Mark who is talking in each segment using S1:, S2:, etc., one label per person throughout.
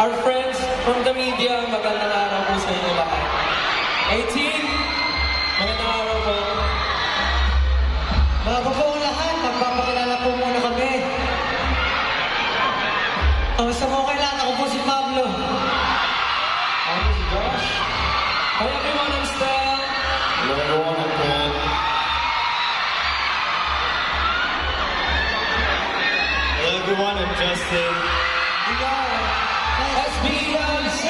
S1: our friends from the media, magandang araw po sa inyo lahat. 18, magandang araw po.
S2: Bago po ang lahat, magpapakilala po muna kami. Kamusta po kayo lahat? Ako po si Pablo.
S1: Ako si Josh. Hi everyone, I'm Stel.
S3: Hello everyone, I'm Ben. Hello everyone, I'm Justin.
S2: We are
S1: SBLC!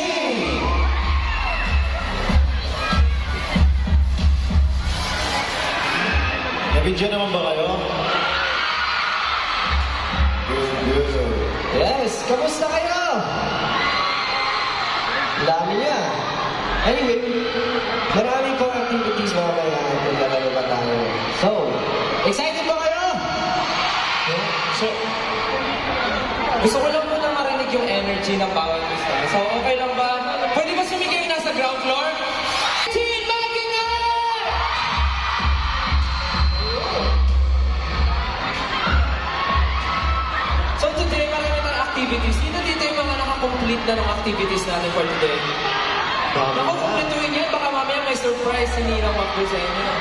S3: Nabidyo naman ba kayo? Good.
S2: Yes, kamusta kayo? Ang dami niya. Anyway, maraming po activities mamaya kung lalaro pa tayo. So, excited ba kayo?
S1: So, gusto ko lang muna marinig yung energy ng bawat isa. So, okay lang ba? Pwede ba sumigay na sa ground floor? Team Makingan! So, today, marami tayong activities. Sino dito yung mga nakakomplete na ng activities natin for today? Nakakompletuhin yan. Baka mamaya may surprise si Ninang Macdo sa inyo.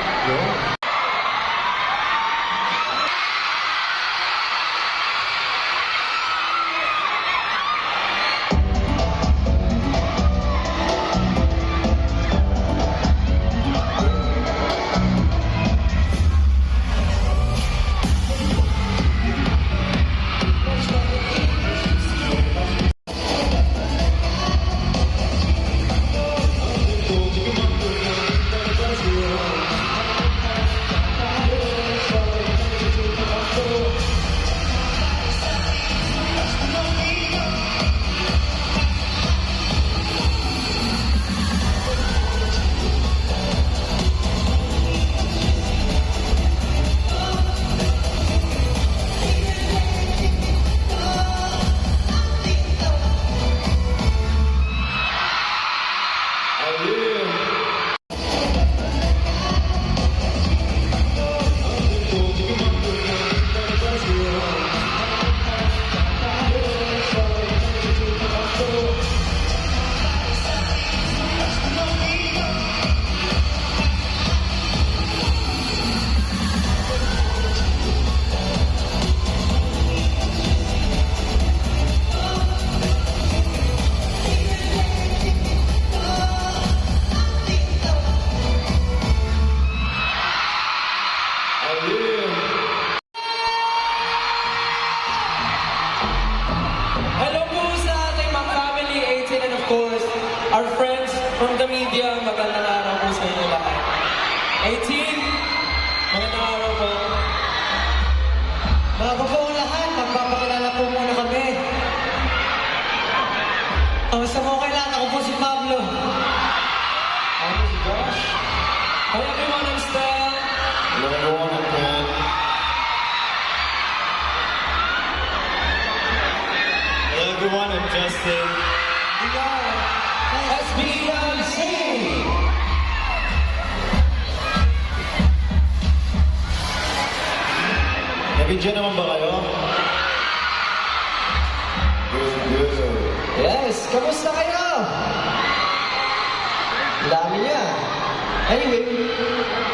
S1: Hello po sa ating mga family, 18, and of course, our friends from the media, magandang araw po sa inyo lahat. 18, magandang araw po.
S2: Bago po ang lahat, magpapakilala po muna kami. Kamusta po kayo lahat? Ako po si Pablo.
S1: Ako si Josh. Hi everyone, I'm Stel.
S3: Hello everyone, I'm Ben. Hello everyone, I'm Justin.
S2: We are
S1: SBLC!
S3: Nabidyo naman ba kayo? Good.
S2: Yes, kamusta kayo? Ang dami niya. Anyway,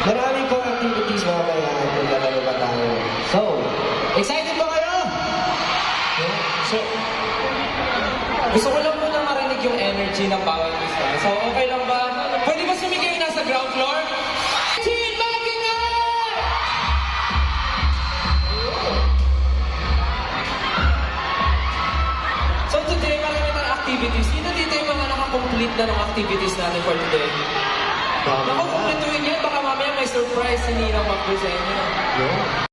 S2: maraming po activities mamaya kung lalaro pa tayo. So, excited ba kayo?
S1: So, gusto ko lang muna marinig yung energy ng bawat isa. So, okay lang ba? Pwede ba sumigay na sa ground floor? Team Makingan! So, today, marami tayong activities. Sino dito yung mga nakakomplete na ng activities natin for today? Nakakompletuhin yan. Baka mamaya may surprise si Ninang Macdo sa inyo.